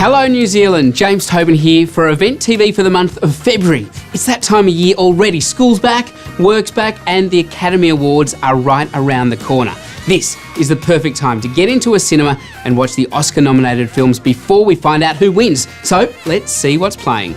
Hello New Zealand, James Tobin here for Event TV for the month of February. It's that time of year already. School's back, work's back, and the Academy Awards are right around the corner. This is the perfect time to get into a cinema and watch the Oscar-nominated films before we find out who wins. So let's see what's playing.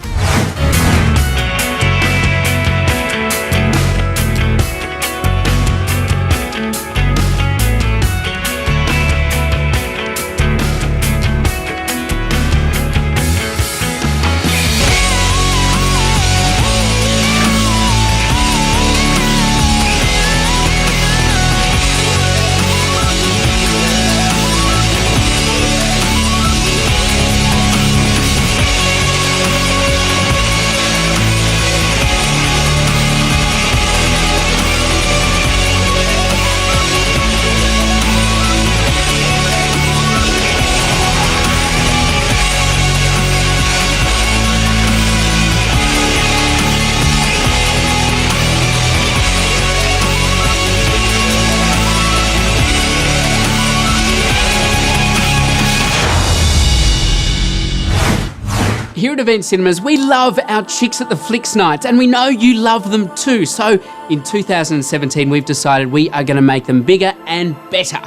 Here at Event Cinemas, we love our Chicks at the Flicks nights, and we know you love them too. So in 2017, we've decided we are going to make them bigger and better.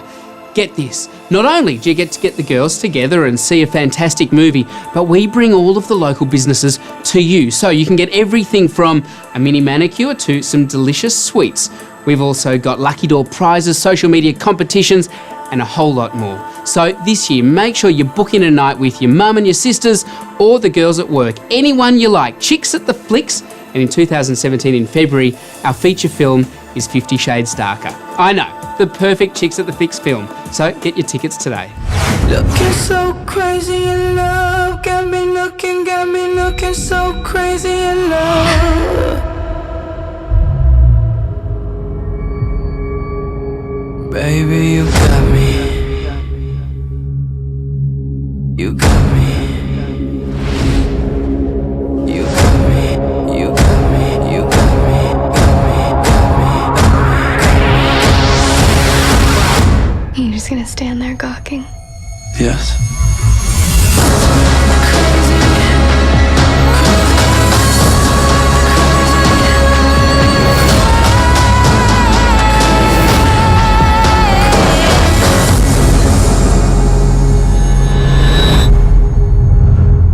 Get this, not only do you get to get the girls together and see a fantastic movie, but we bring all of the local businesses to you. So you can get everything from a mini manicure to some delicious sweets. We've also got lucky door prizes, social media competitions, and a whole lot more. So this year, make sure you book in a night with your mum and your sisters or the girls at work. Anyone you like. Chicks at the Flicks. And in 2017, in February, our feature film is 50 Shades Darker. I know, the perfect Chicks at the Flicks film. So get your tickets today. Looking so crazy in love. Got me looking so crazy in love. Baby, you got me. You got me. You got me. You got me. You got me. Got me. You're just gonna stand there gawking? Yes.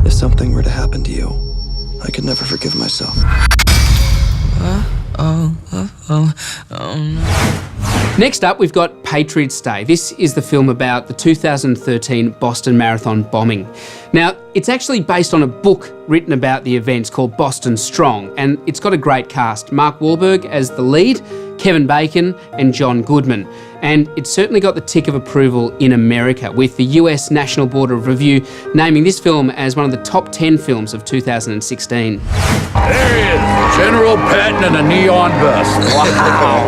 Something were to happen to you, I could never forgive myself. Next up, we've got Patriots Day. This is the film about the 2013 Boston Marathon bombing. Now, it's actually based on a book written about the events called Boston Strong, and it's got a great cast. Mark Wahlberg as the lead, Kevin Bacon and John Goodman. And it's certainly got the tick of approval in America, with the US National Board of Review naming this film as one of the top 10 films of 2016. There he is, General Patton in a neon vest. Wow.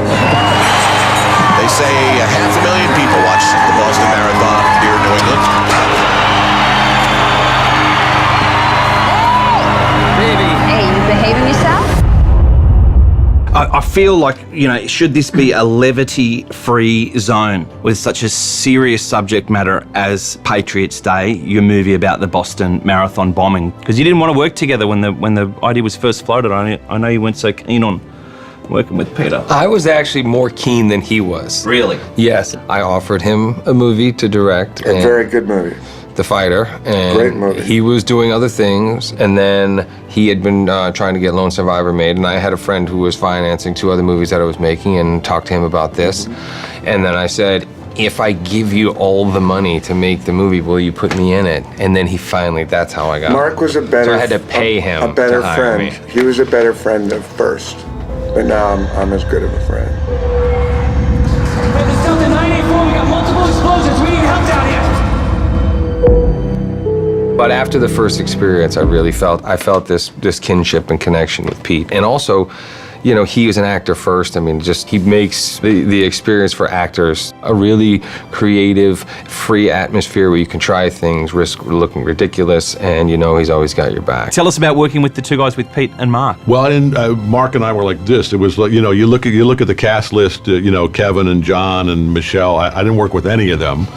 They say 500,000 people watch the Boston Marathon here in New England. Hey, you behaving yourself? I feel like, should this be a levity-free zone with such a serious subject matter as Patriots Day, your movie about the Boston Marathon bombing? Because you didn't want to work together when the idea was first floated. I know you weren't so keen on working with Peter. I was actually more keen than he was. Really? Yes. I offered him a movie to direct. A very good movie. The Fighter, and great movie. He was doing other things, and then he had been trying to get Lone Survivor made, and I had a friend who was financing 2 other movies that I was making, and talked to him about this. And then I said, if I give you all the money to make the movie, will you put me in it? And then he finally, that's how I got Mark was a better, so I had to pay him a better to hire friend. me. He was a better friend at first, but now I'm as good of a friend. There's Delta 984, we got multiple explosions, we need help down here. But after the first experience, I felt this kinship and connection with Pete. And also, you know, he is an actor first. I mean, just he makes the experience for actors a really creative, free atmosphere where you can try things, risk looking ridiculous, and you know he's always got your back. Tell us about working with the two guys, with Pete and Mark. Well, Mark and I were like this. It was like, you know, you look at the cast list. You know, Kevin and John and Michelle. I didn't work with any of them.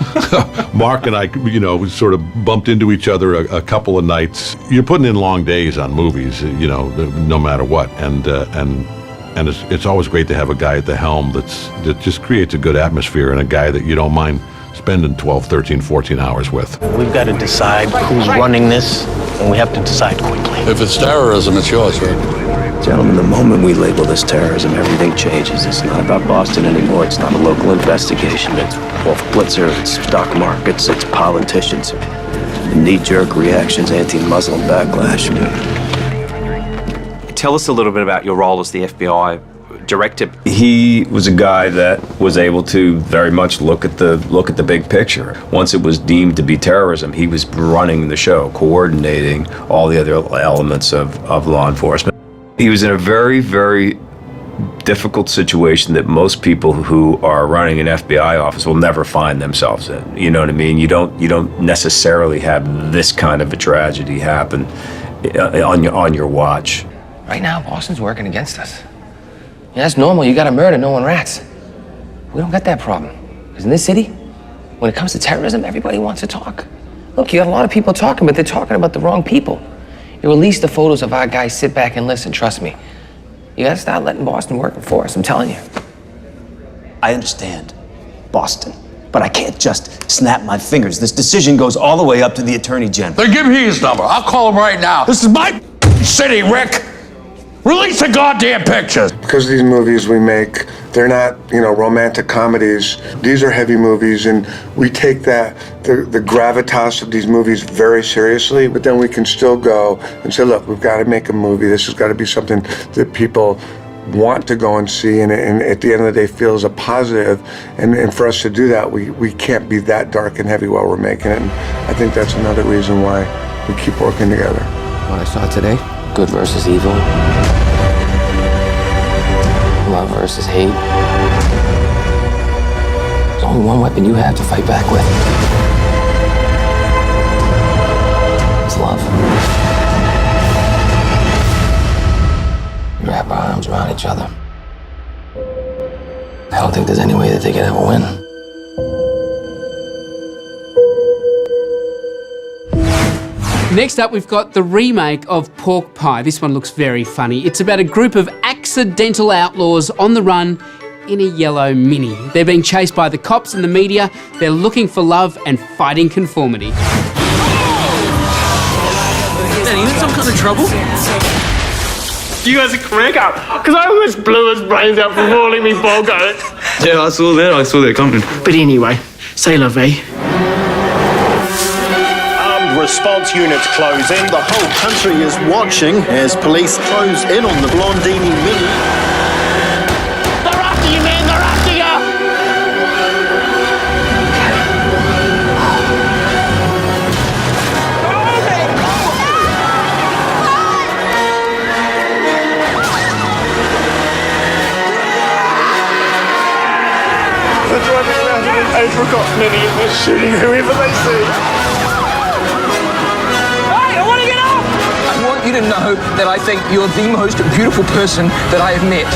Mark and I, you know, sort of bumped into each other a couple of nights. You're putting in long days on movies, you know, no matter what, and it's always great to have a guy at the helm that just creates a good atmosphere, and a guy that you don't mind spending 12, 13, 14 hours with. We've got to decide who's running this, and we have to decide quickly. If it's terrorism, it's yours, right? Gentlemen, the moment we label this terrorism, everything changes. It's not about Boston anymore. It's not a local investigation. It's Wolf Blitzer, it's stock markets, it's politicians, knee-jerk reactions, anti-Muslim backlash. Tell us a little bit about your role as the FBI director. He was a guy that was able to very much look at the big picture. Once it was deemed to be terrorism, he was running the show, coordinating all the other elements of law enforcement. He was in a very, very difficult situation that most people who are running an FBI office will never find themselves in. You know what I mean? You don't necessarily have this kind of a tragedy happen on your watch. Right now, Boston's working against us. Yeah, that's normal. You got a murder, no one rats. We don't got that problem. Because in this city, when it comes to terrorism, everybody wants to talk. Look, you got a lot of people talking, but they're talking about the wrong people. You release the photos of our guys, sit back and listen, trust me. You gotta start letting Boston work for us, I'm telling you. I understand Boston, but I can't just snap my fingers. This decision goes all the way up to the Attorney General. Then give me his number. I'll call him right now. This is my city, Rick. Release the goddamn pictures. Because these movies we make, they're not, you know, romantic comedies. These are heavy movies, and we take the gravitas of these movies very seriously, but then we can still go and say, look, we've got to make a movie. This has got to be something that people want to go and see, and at the end of the day feels a positive. And for us to do that, we can't be that dark and heavy while we're making it. And I think that's another reason why we keep working together. What I saw today, good versus evil. Love versus hate. There's only one weapon you have to fight back with. It's love. We wrap our arms around each other. I don't think there's any way that they can ever win. Next up, we've got the remake of Pork Pie. This one looks very funny. It's about a group of accidental outlaws on the run in a yellow Mini. They're being chased by the cops and the media. They're looking for love and fighting conformity. Man, are you in some kind of trouble? You guys are correct out, because I almost blew his brains out for rolling me ball going. Yeah, I saw that coming. But anyway, c'est la vie. Response units close in. The whole country is watching as police close in on the Blondini Mini. They're after you, man! They're after you! They're driving around in an apricot Mini and they're shooting whoever they see. I want you to know that I think you're the most beautiful person that I have met.